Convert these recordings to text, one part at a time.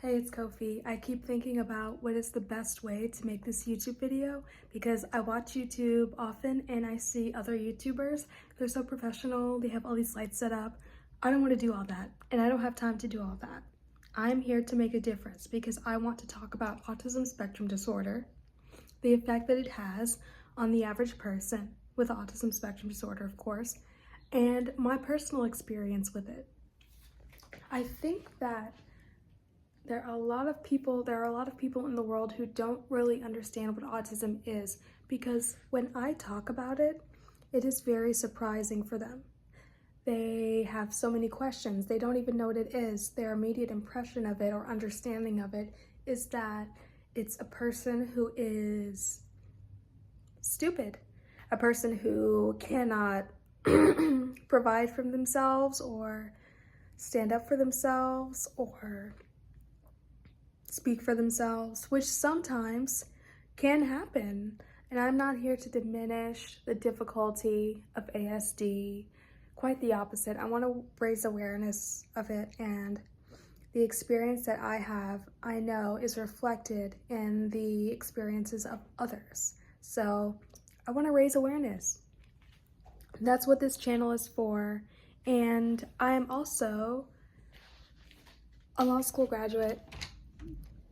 Hey, it's Kofi. I keep thinking about what is the best way to make this YouTube video because I watch YouTube often and I see other YouTubers. They're so professional, they have all these lights set up. I don't want to do all that and I don't have time to do all that. I'm here to make a difference because I want to talk about autism spectrum disorder, the effect that it has on the average person with autism spectrum disorder, of course, and my personal experience with it. I think that there are a lot of people in the world who don't really understand what autism is because when I talk about it, it is very surprising for them. They have so many questions. They don't even know what it is. Their immediate impression of it or understanding of it is that it's a person who is stupid, a person who cannot provide for themselves or stand up for themselves or speak for themselves, which sometimes can happen. And I'm not here to diminish the difficulty of ASD, quite the opposite. I want to raise awareness of it, and the experience that I have, I know is reflected in the experiences of others. So I want to raise awareness. That's what this channel is for. And I am also a law school graduate.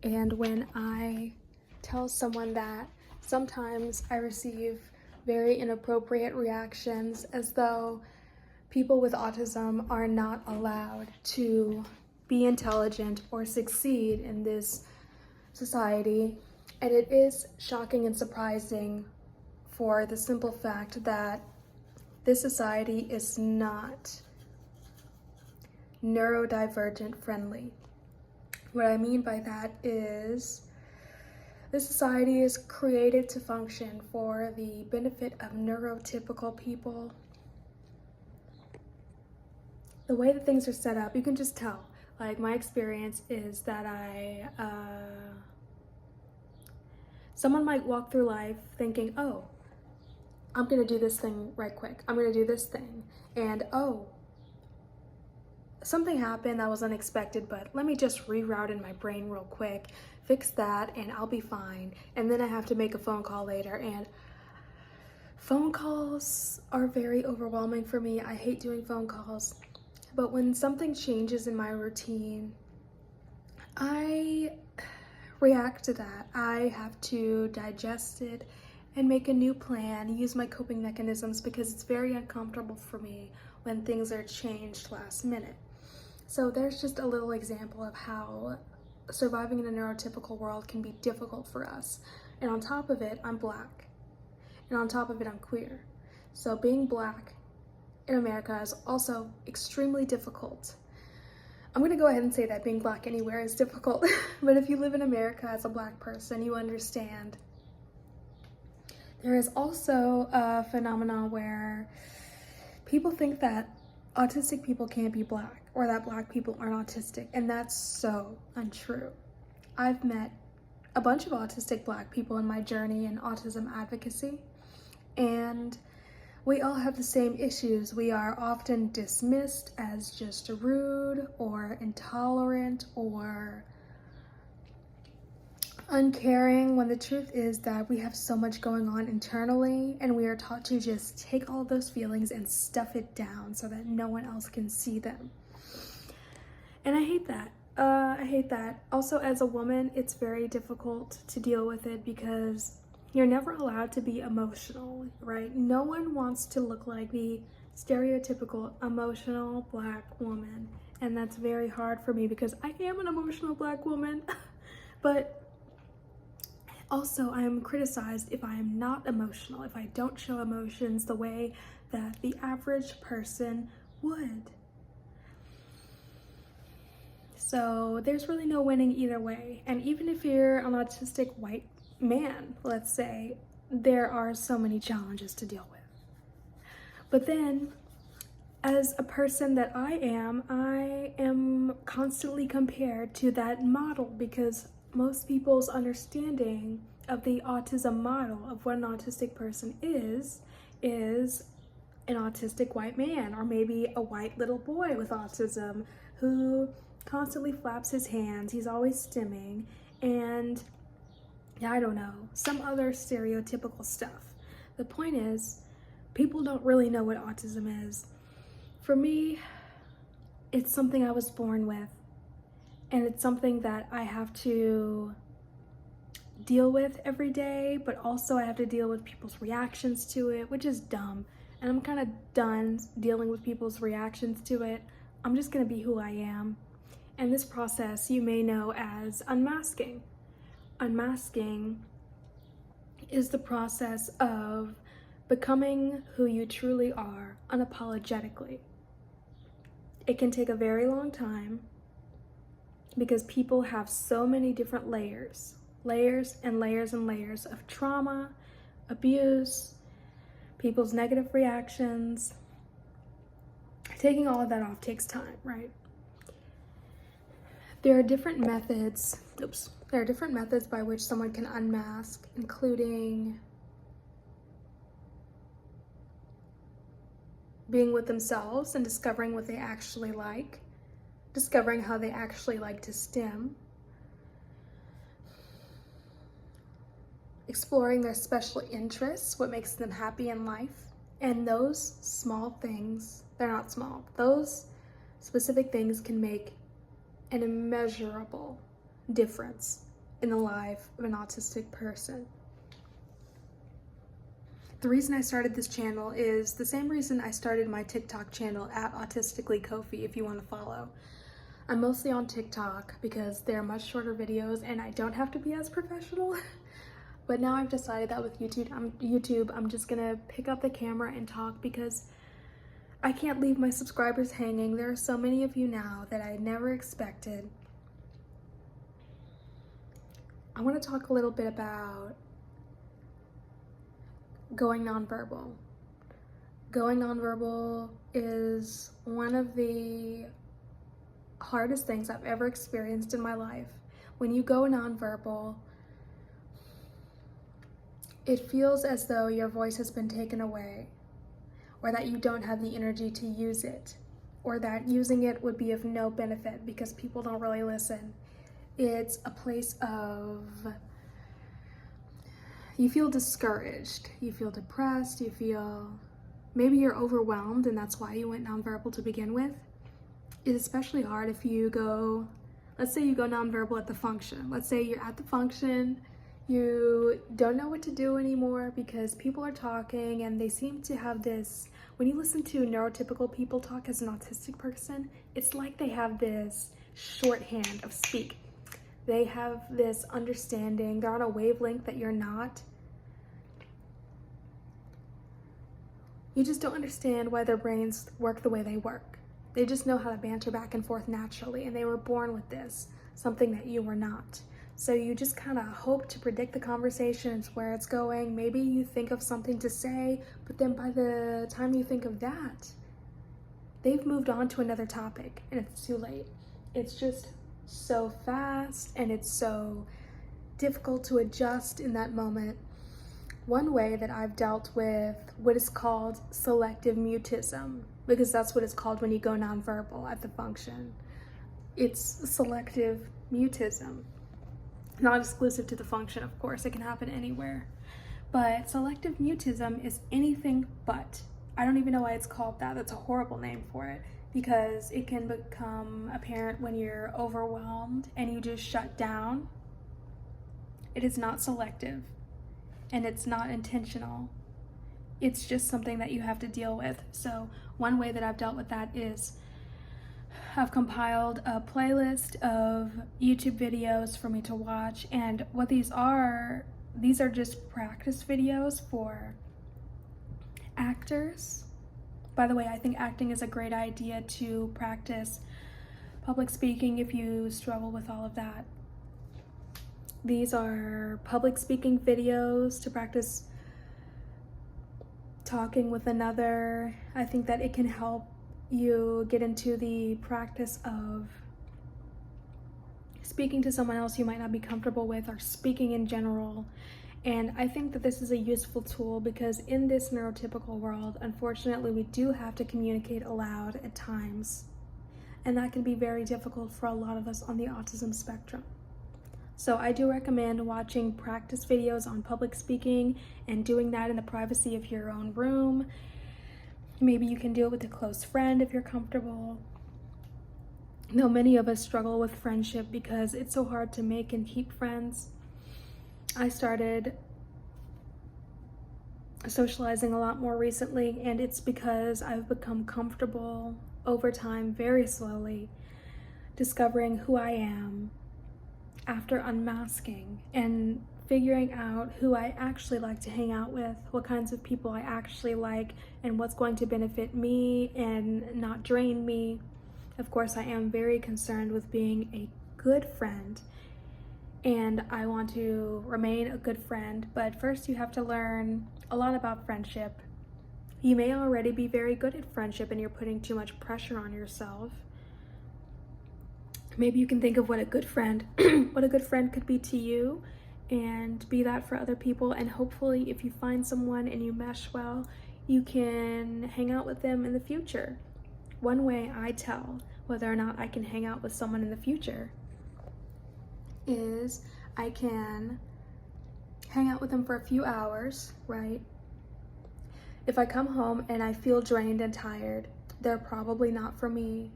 And when I tell someone that, sometimes I receive very inappropriate reactions as though people with autism are not allowed to be intelligent or succeed in this society. And it is shocking and surprising for the simple fact that this society is not neurodivergent friendly. What I mean by that is this society is created to function for the benefit of neurotypical people. The way that things are set up, you can just tell. Like, my experience is that someone might walk through life thinking, oh, I'm gonna do this thing right quick. I'm gonna do this thing. And oh, something happened that was unexpected, but let me just reroute in my brain real quick, fix that, and I'll be fine. And then I have to make a phone call later, and phone calls are very overwhelming for me. I hate doing phone calls, but when something changes in my routine, I react to that. I have to digest it and make a new plan, use my coping mechanisms, because it's very uncomfortable for me when things are changed last minute. So there's just a little example of how surviving in a neurotypical world can be difficult for us. And on top of it, I'm Black. And on top of it, I'm queer. So being Black in America is also extremely difficult. I'm gonna go ahead and say that being Black anywhere is difficult, but if you live in America as a Black person, you understand. There is also a phenomenon where people think that autistic people can't be Black or that Black people aren't autistic, and that's so untrue. I've met a bunch of autistic Black people in my journey in autism advocacy, and we all have the same issues. We are often dismissed as just rude or intolerant or uncaring, when the truth is that we have so much going on internally, and we are taught to just take all those feelings and stuff it down so that no one else can see them. And I hate that. I hate that. Also, as a woman, it's very difficult to deal with it because you're never allowed to be emotional, right? No one wants to look like the stereotypical emotional Black woman. And that's very hard for me because I am an emotional Black woman. But also, I am criticized if I am not emotional, if I don't show emotions the way that the average person would. So there's really no winning either way. And even if you're an autistic white man, let's say, there are so many challenges to deal with. But then, as a person that I am constantly compared to that model because most people's understanding of the autism model of what an autistic person is an autistic white man, or maybe a white little boy with autism who constantly flaps his hands, he's always stimming, and I don't know, some other stereotypical stuff. The point is, people don't really know what autism is. For me, it's something I was born with, and it's something that I have to deal with every day, but also I have to deal with people's reactions to it, which is dumb. And I'm kind of done dealing with people's reactions to it. I'm just gonna be who I am. And this process you may know as unmasking. Unmasking is the process of becoming who you truly are unapologetically. It can take a very long time because people have so many different layers and layers and layers of trauma, abuse, people's negative reactions. Taking all of that off takes time, right? There are different methods by which someone can unmask, including being with themselves and discovering what they actually like, discovering how they actually like to stim, exploring their special interests, what makes them happy in life. And those small things, they're not small, those specific things can make an immeasurable difference in the life of an autistic person. The reason I started this channel is the same reason I started my TikTok channel at Autistically Kofi, if you want to follow. I'm mostly on TikTok because they're much shorter videos and I don't have to be as professional. But now I've decided that with YouTube, I'm just gonna pick up the camera and talk because I can't leave my subscribers hanging. There are so many of you now that I never expected. I want to talk a little bit about going nonverbal. Going nonverbal is one of the hardest things I've ever experienced in my life. When you go nonverbal, it feels as though your voice has been taken away, or that you don't have the energy to use it, or that using it would be of no benefit because people don't really listen. It's a place of, you feel discouraged, you feel depressed, you feel, maybe you're overwhelmed and that's why you went nonverbal to begin with. It's especially hard if you go, let's say you go nonverbal at the function. Let's say you're at the function, you don't know what to do anymore because people are talking and they seem to have this, when you listen to neurotypical people talk as an autistic person, it's like they have this shorthand of speak. They have this understanding, they're on a wavelength that you're not. You just don't understand why their brains work the way they work. They just know how to banter back and forth naturally, and they were born with this, something that you were not. So you just kind of hope to predict the conversations, where it's going. Maybe you think of something to say, but then by the time you think of that, they've moved on to another topic and it's too late. It's just so fast and it's so difficult to adjust in that moment. One way that I've dealt with what is called selective mutism, because that's what it's called when you go nonverbal at the function. It's selective mutism. Not exclusive to the function, of course, it can happen anywhere. But selective mutism is anything but. I don't even know why it's called that. That's a horrible name for it, because it can become apparent when you're overwhelmed and you just shut down. It is not selective and it's not intentional. It's just something that you have to deal with. So one way that I've dealt with that is I've compiled a playlist of YouTube videos for me to watch, and what these are just practice videos for actors. By the way, I think acting is a great idea to practice public speaking if you struggle with all of that. These are public speaking videos to practice talking with another. I think that it can help you get into the practice of speaking to someone else you might not be comfortable with, or speaking in general. And I think that this is a useful tool because in this neurotypical world, unfortunately, we do have to communicate aloud at times. and that can be very difficult for a lot of us on the autism spectrum. So I do recommend watching practice videos on public speaking and doing that in the privacy of your own room. Maybe you can do it with a close friend if you're comfortable. Though many of us struggle with friendship because it's so hard to make and keep friends. I started socializing a lot more recently, and it's because I've become comfortable over time, very slowly, discovering who I am after unmasking and figuring out who I actually like to hang out with, what kinds of people I actually like, and what's going to benefit me and not drain me. Of course, I am very concerned with being a good friend, and I want to remain a good friend, but first you have to learn a lot about friendship. You may already be very good at friendship and you're putting too much pressure on yourself. Maybe you can think of what a good friend could be to you and be that for other people, and hopefully if you find someone and you mesh well, you can hang out with them in the future. One way I tell whether or not I can hang out with someone in the future is I can hang out with them for a few hours, right? If I come home and I feel drained and tired, they're probably not for me.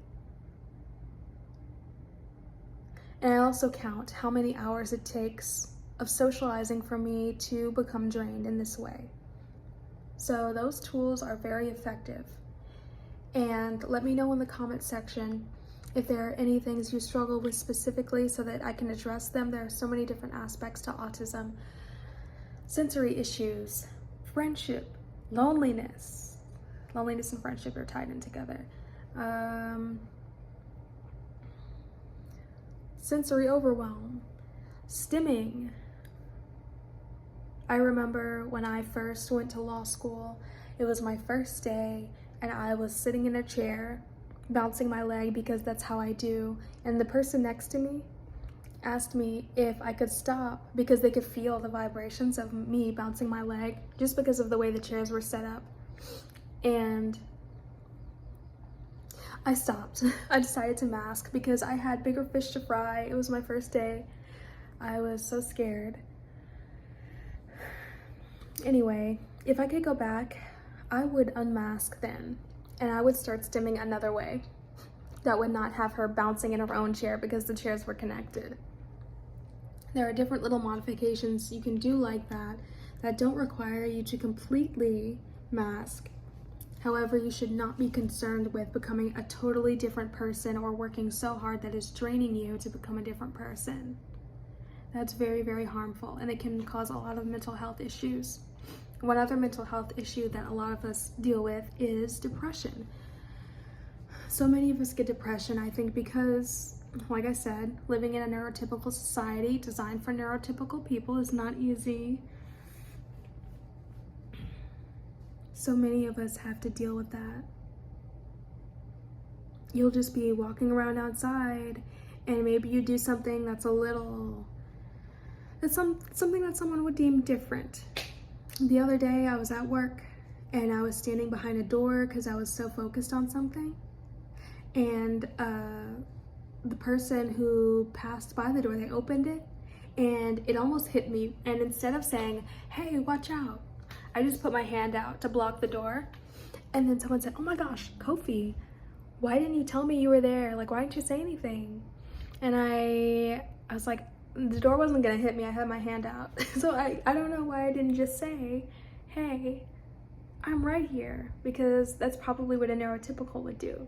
And I also count how many hours it takes of socializing for me to become drained in this way. So those tools are very effective. And let me know in the comment section if there are any things you struggle with specifically so that I can address them. There are so many different aspects to autism. Sensory issues, friendship, loneliness. Loneliness and friendship are tied in together. Sensory overwhelm, stimming. I remember when I first went to law school, it was my first day, and I was sitting in a chair, bouncing my leg because that's how I do, and the person next to me asked me if I could stop because they could feel the vibrations of me bouncing my leg just because of the way the chairs were set up. And I stopped. I decided to mask because I had bigger fish to fry. It was my first day. I was so scared. Anyway, if I could go back, I would unmask then, and I would start stimming another way that would not have her bouncing in her own chair because the chairs were connected. There are different little modifications you can do like that that don't require you to completely mask. However, you should not be concerned with becoming a totally different person or working so hard that it's draining you to become a different person. That's very, very harmful, and it can cause a lot of mental health issues. One other mental health issue that a lot of us deal with is depression. So many of us get depression, I think, because, like I said, living in a neurotypical society designed for neurotypical people is not easy. So many of us have to deal with that. You'll just be walking around outside, and maybe you do something that's something that someone would deem different. The other day I was at work and I was standing behind a door because I was so focused on something, and the person who passed by the door, they opened it and it almost hit me, and instead of saying, "Hey, watch out," I just put my hand out to block the door, and then someone said, "Oh my gosh, Kofi, why didn't you tell me you were there? Like, why didn't you say anything?" And I was like, the door wasn't gonna hit me, I had my hand out. So I don't know why I didn't just say, "Hey, I'm right here," because that's probably what a neurotypical would do.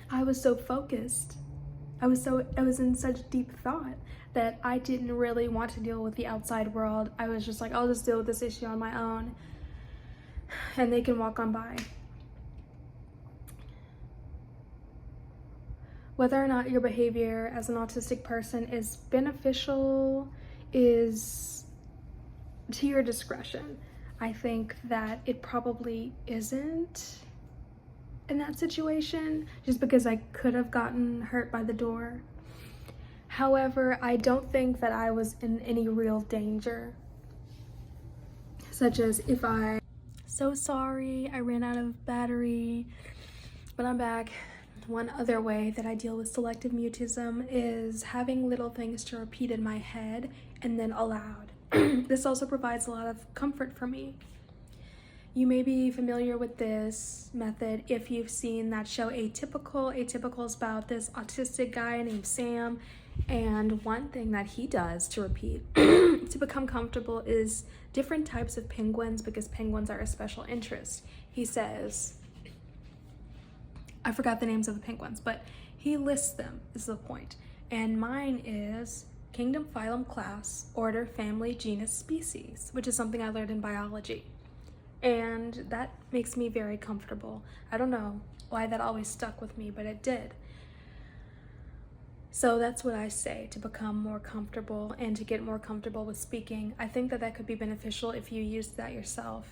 I was so focused. I was in such deep thought that I didn't really want to deal with the outside world. I was just like, I'll just deal with this issue on my own, and they can walk on by. Whether or not your behavior as an autistic person is beneficial is to your discretion. I think that it probably isn't in that situation, just because I could have gotten hurt by the door. However, I don't think that I was in any real danger, such as if so sorry, I ran out of battery, but I'm back. One other way that I deal with selective mutism is having little things to repeat in my head and then aloud. This also provides a lot of comfort for me. You may be familiar with this method if you've seen that show Atypical. Atypical is about this autistic guy named Sam, and one thing that he does to repeat to become comfortable is different types of penguins, because penguins are a special interest. He says, I forgot the names of the penguins, but he lists them is the point. And mine is kingdom, phylum, class, order, family, genus, species, which is something I learned in biology. And that makes me very comfortable. I don't know why that always stuck with me, but it did. So that's what I say to become more comfortable and to get more comfortable with speaking. I think that that could be beneficial if you use that yourself.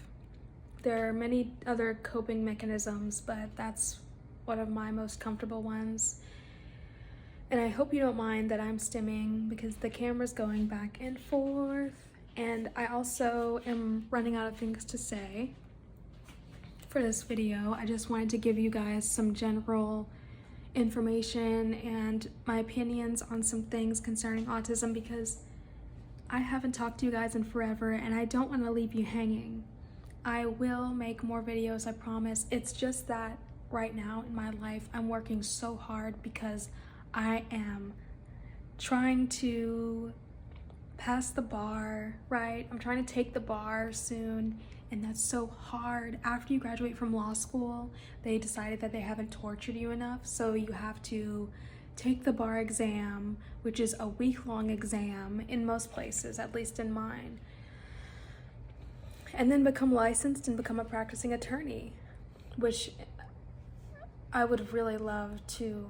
There are many other coping mechanisms, but that's one of my most comfortable ones. And I hope you don't mind that I'm stimming because the camera's going back and forth. And I also am running out of things to say for this video. I just wanted to give you guys some general information and my opinions on some things concerning autism, because I haven't talked to you guys in forever and I don't want to leave you hanging. I will make more videos, I promise. It's just that right now in my life I'm working so hard because I am trying to pass the bar, right? I'm trying to take the bar soon, and that's so hard. After you graduate from law school, they decided that they haven't tortured you enough, so you have to take the bar exam, which is a week-long exam in most places, at least in mine, and then become licensed and become a practicing attorney, which I would really love to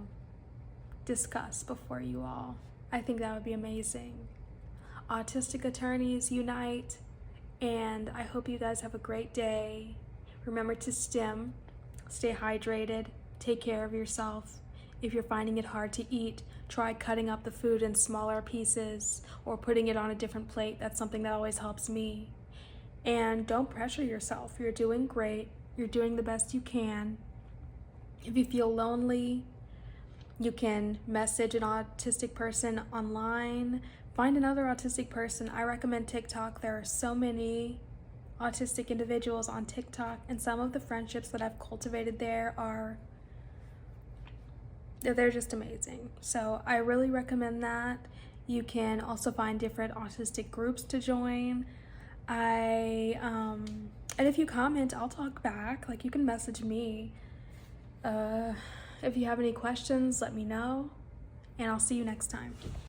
discuss before you all. I think that would be amazing. Autistic attorneys unite, and I hope you guys have a great day. Remember to stim, stay hydrated, take care of yourself. If you're finding it hard to eat, try cutting up the food in smaller pieces or putting it on a different plate. That's something that always helps me. And don't pressure yourself. You're doing great. You're doing the best you can. If you feel lonely, you can message an autistic person online. Find another autistic person. I recommend TikTok. There are so many autistic individuals on TikTok, and some of the friendships that I've cultivated there they're just amazing. So I really recommend that. You can also find different autistic groups to join. And if you comment, I'll talk back. Like, you can message me. If you have any questions, let me know, and I'll see you next time.